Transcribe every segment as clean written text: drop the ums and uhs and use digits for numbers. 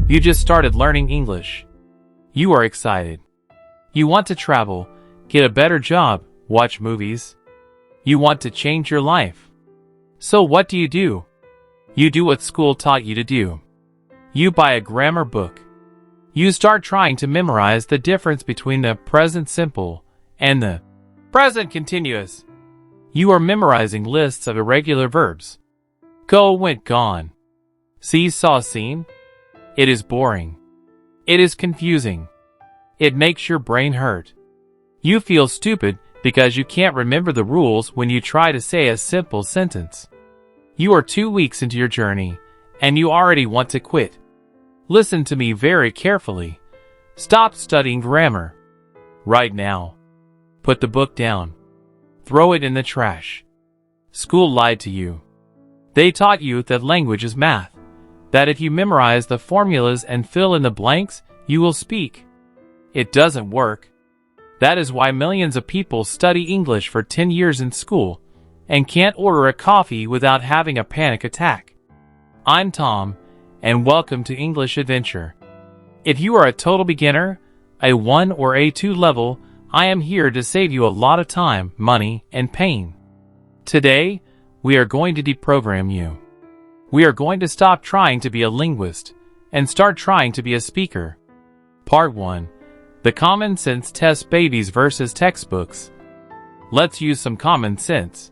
You just started learning English. You are excited. You want to travel, get a better job, watch movies. You want to change your life. So what do? You do what school taught you to do. You buy a grammar book. You start trying to memorize the difference between the present simple and the present continuous. You are memorizing lists of irregular verbs. Go, went, gone. See, saw, seen. It is boring. It is confusing. It makes your brain hurt. You feel stupid because you can't remember the rules when you try to say a simple sentence. You are 2 weeks into your journey, and you already want to quit. Listen to me very carefully. Stop studying grammar. Right now. Put the book down. Throw it in the trash. School lied to you. They taught you that language is math, that if you memorize the formulas and fill in the blanks, you will speak. It doesn't work. That is why millions of people study English for 10 years in school and can't order a coffee without having a panic attack. I'm Tom, and welcome to English Adventure. If you are a total beginner, a 1 or A2 level, I am here to save you a lot of time, money, and pain. Today, we are going to deprogram you. We are going to stop trying to be a linguist and start trying to be a speaker. Part 1. The Common Sense Test: Babies versus Textbooks. Let's use some common sense.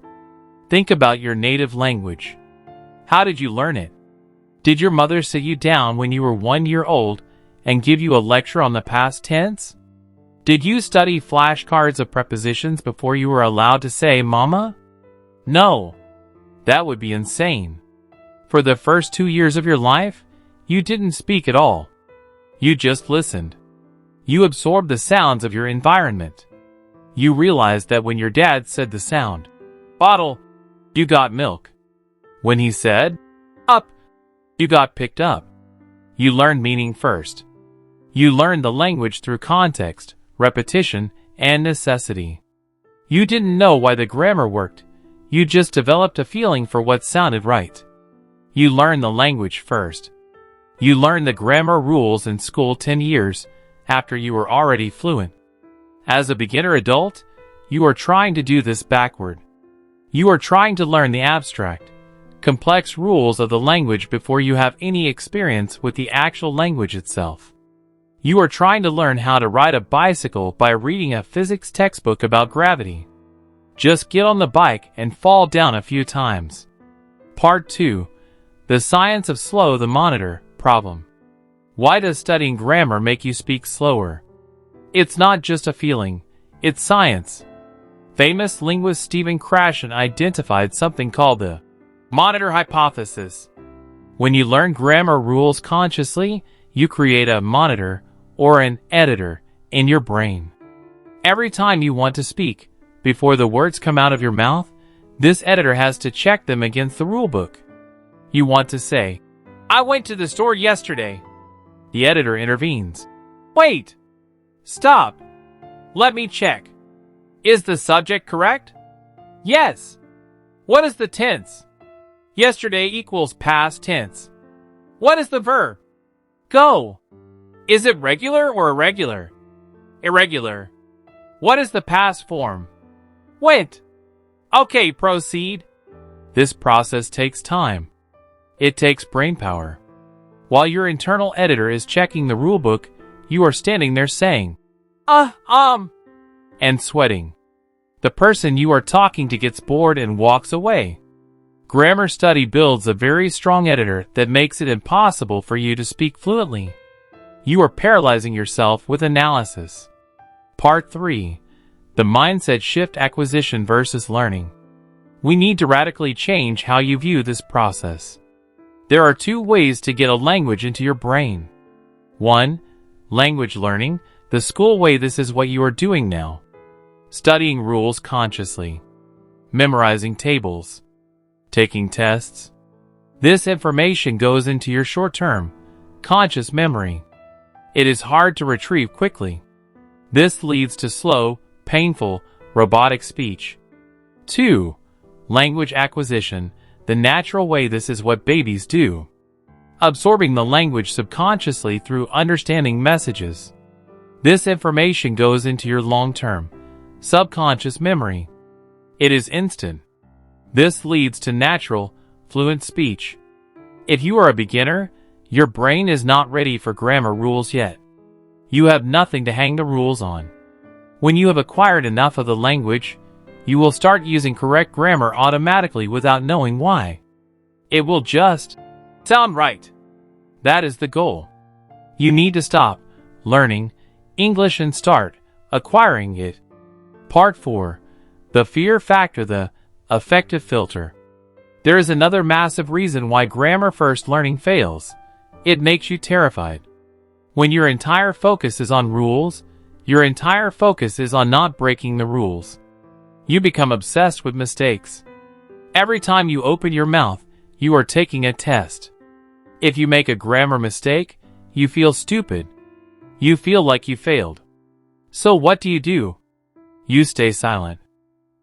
Think about your native language. How did you learn it? Did your mother sit you down when you were 1 year old and give you a lecture on the past tense? Did you study flashcards of prepositions before you were allowed to say mama? No. That would be insane. For the first 2 years of your life, you didn't speak at all. You just listened. You absorbed the sounds of your environment. You realized that when your dad said the sound, bottle, you got milk. When he said, up, you got picked up. You learned meaning first. You learned the language through context, repetition, and necessity. You didn't know why the grammar worked. You just developed a feeling for what sounded right. You learned the language first. You learned the grammar rules in school 10 years after you were already fluent. As a beginner adult, you are trying to do this backward. You are trying to learn the abstract, complex rules of the language before you have any experience with the actual language itself. You are trying to learn how to ride a bicycle by reading a physics textbook about gravity. Just get on the bike and fall down a few times. Part 2. The Science of Slow the Monitor Problem. Why does studying grammar make you speak slower? It's not just a feeling, it's science. Famous linguist Stephen Krashen identified something called the monitor hypothesis. When you learn grammar rules consciously, you create a monitor or an editor in your brain. Every time you want to speak, before the words come out of your mouth, this editor has to check them against the rulebook. You want to say, I went to the store yesterday. The editor intervenes. Wait! Stop! Let me check. Is the subject correct? Yes. What is the tense? Yesterday equals past tense. What is the verb? Go. Is it regular or irregular? Irregular. What is the past form? Went. Okay, proceed. This process takes time. It takes brain power. While your internal editor is checking the rulebook, you are standing there saying, and sweating. The person you are talking to gets bored and walks away. Grammar study builds a very strong editor that makes it impossible for you to speak fluently. You are paralyzing yourself with analysis. Part 3. The Mindset Shift: Acquisition versus Learning. We need to radically change how you view this process. There are 2 ways to get a language into your brain. 1. Language learning, the school way. This is what you are doing now. Studying rules consciously. Memorizing tables. Taking tests. This information goes into your short-term, conscious memory. It is hard to retrieve quickly. This leads to slow, painful, robotic speech. 2. Language acquisition, the natural way. This is what babies do. absorbing the language subconsciously through understanding messages. This information goes into your long-term, subconscious memory. It is instant. This leads to natural, fluent speech. If you are a beginner, your brain is not ready for grammar rules yet. You have nothing to hang the rules on. When you have acquired enough of the language, you will start using correct grammar automatically without knowing why. It will just sound right. That is the goal. You need to stop learning English and start acquiring it. Part 4. The fear factor, the affective filter. There is another massive reason why grammar first learning fails. It makes you terrified. When your entire focus is on rules, your entire focus is on not breaking the rules. You become obsessed with mistakes. Every time you open your mouth, you are taking a test. If you make a grammar mistake, you feel stupid. You feel like you failed. So what do? You stay silent.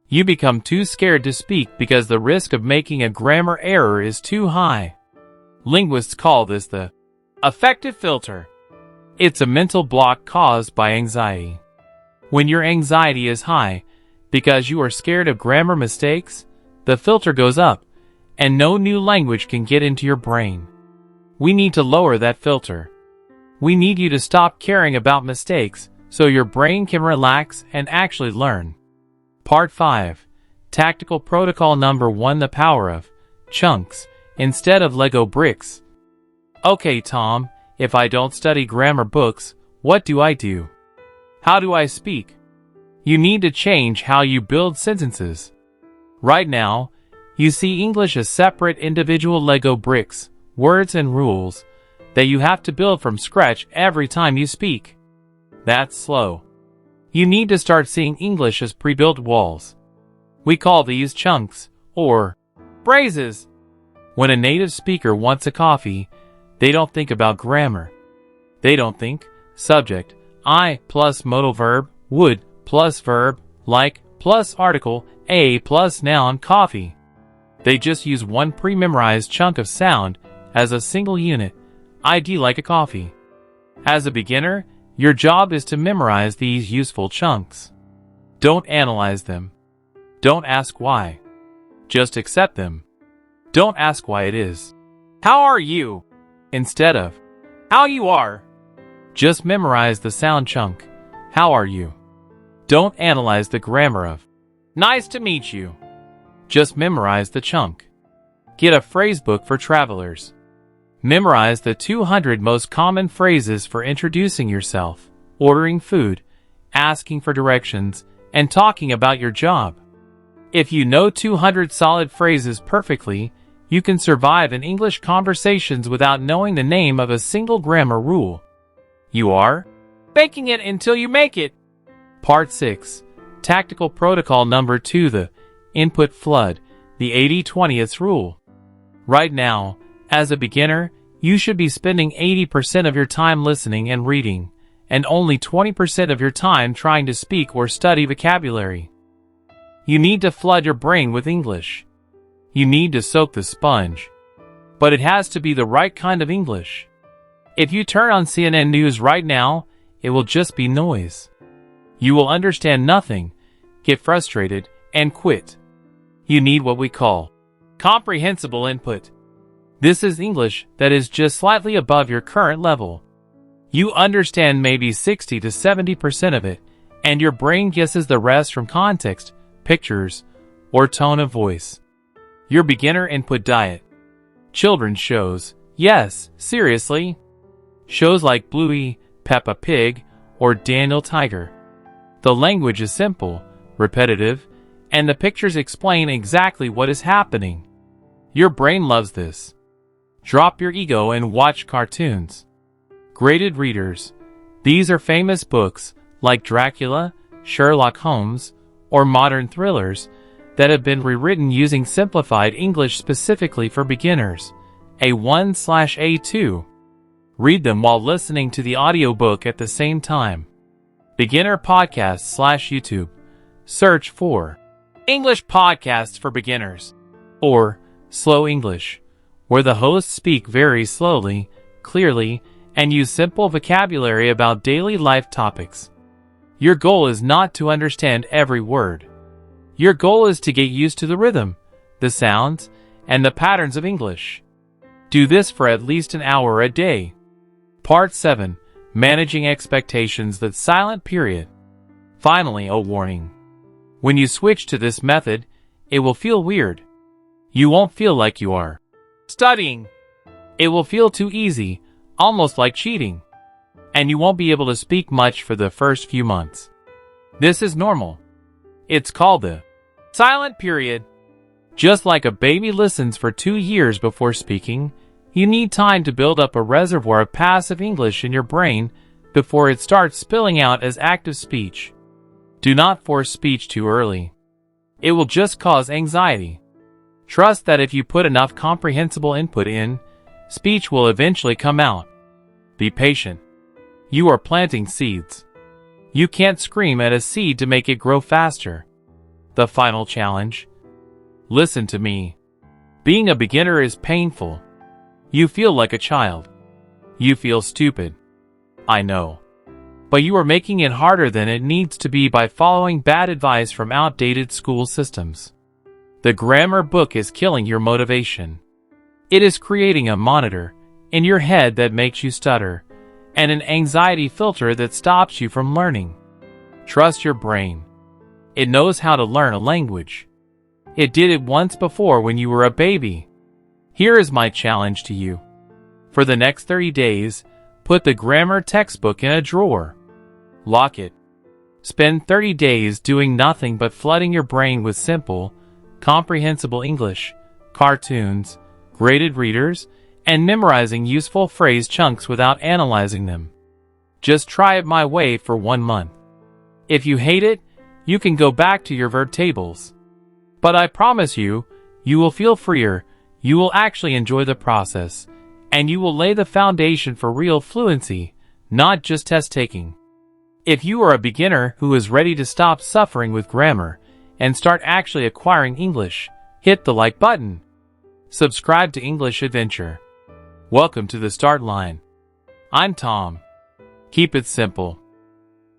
You become too scared to speak because the risk of making a grammar error is too high. Linguists call this the affective filter. It's a mental block caused by anxiety. When your anxiety is high, because you are scared of grammar mistakes, the filter goes up, and no new language can get into your brain. We need to lower that filter. We need you to stop caring about mistakes so your brain can relax and actually learn. Part 5. Tactical protocol number 1. The power of chunks instead of Lego bricks. Okay, Tom, if I don't study grammar books, what do I do? How do I speak? You need to change how you build sentences. Right now, you see English as separate individual Lego bricks, words and rules that you have to build from scratch every time you speak. That's slow. You need to start seeing English as pre-built walls. We call these chunks, or phrases. When a native speaker wants a coffee, they don't think about grammar. They don't think subject, I plus modal verb, would plus verb, like plus article, a plus noun, coffee. They just use one pre-memorized chunk of sound as a single unit, ID like a coffee. As a beginner, your job is to memorize these useful chunks. Don't analyze them. Don't ask why. Just accept them. Don't ask why it is. How are you? Instead of how you are. Just memorize the sound chunk. How are you? Don't analyze the grammar of nice to meet you. Just memorize the chunk. Get a phrase book for travelers. Memorize the 200 most common phrases for introducing yourself, ordering food, asking for directions, and talking about your job. If you know 200 solid phrases perfectly, you can survive in English conversations without knowing the name of a single grammar rule. You are faking it until you make it. Part 6. Tactical protocol number 2. The input flood, the 80-20th rule. Right now, as a beginner, you should be spending 80% of your time listening and reading, and only 20% of your time trying to speak or study vocabulary. You need to flood your brain with English. You need to soak the sponge. But it has to be the right kind of English. If you turn on CNN News right now, it will just be noise. You will understand nothing, get frustrated, and quit. You need what we call comprehensible input. This is English that is just slightly above your current level. You understand maybe 60 to 70% of it, and your brain guesses the rest from context, pictures, or tone of voice. Your beginner input diet. Children's shows. Yes, seriously. Shows like Bluey, Peppa Pig, or Daniel Tiger. The language is simple, repetitive, and the pictures explain exactly what is happening. Your brain loves this. Drop your ego and watch cartoons. Graded readers. These are famous books like Dracula, Sherlock Holmes, or modern thrillers that have been rewritten using simplified English specifically for beginners. A1/A2. Read them while listening to the audiobook at the same time. Beginner Podcasts/YouTube. Search for English Podcasts for Beginners or Slow English, where the hosts speak very slowly, clearly, and use simple vocabulary about daily life topics. Your goal is not to understand every word. Your goal is to get used to the rhythm, the sounds, and the patterns of English. Do this for at least an hour a day. Part 7. Managing Expectations. The silent period. Finally, a warning. When you switch to this method, it will feel weird. You won't feel like you are studying. It will feel too easy, almost like cheating. And you won't be able to speak much for the first few months. This is normal. It's called the silent period. Just like a baby listens for 2 years before speaking, you need time to build up a reservoir of passive English in your brain before it starts spilling out as active speech. Do not force speech too early. It will just cause anxiety. Trust that if you put enough comprehensible input in, speech will eventually come out. Be patient. You are planting seeds. You can't scream at a seed to make it grow faster. The final challenge. Listen to me. Being a beginner is painful. You feel like a child. You feel stupid. I know. But you are making it harder than it needs to be by following bad advice from outdated school systems. The grammar book is killing your motivation. It is creating a monitor in your head that makes you stutter, and an anxiety filter that stops you from learning. Trust your brain. It knows how to learn a language. It did it once before when you were a baby. Here is my challenge to you. For the next 30 days, put the grammar textbook in a drawer. Lock it. Spend 30 days doing nothing but flooding your brain with simple, comprehensible English, cartoons, graded readers, and memorizing useful phrase chunks without analyzing them. Just try it my way for 1 month. If you hate it, you can go back to your verb tables. But I promise you, you will feel freer, you will actually enjoy the process, and you will lay the foundation for real fluency, not just test taking. If you are a beginner who is ready to stop suffering with grammar and start actually acquiring English, hit the like button. Subscribe to English Adventure. Welcome to the start line. I'm Tom. Keep it simple.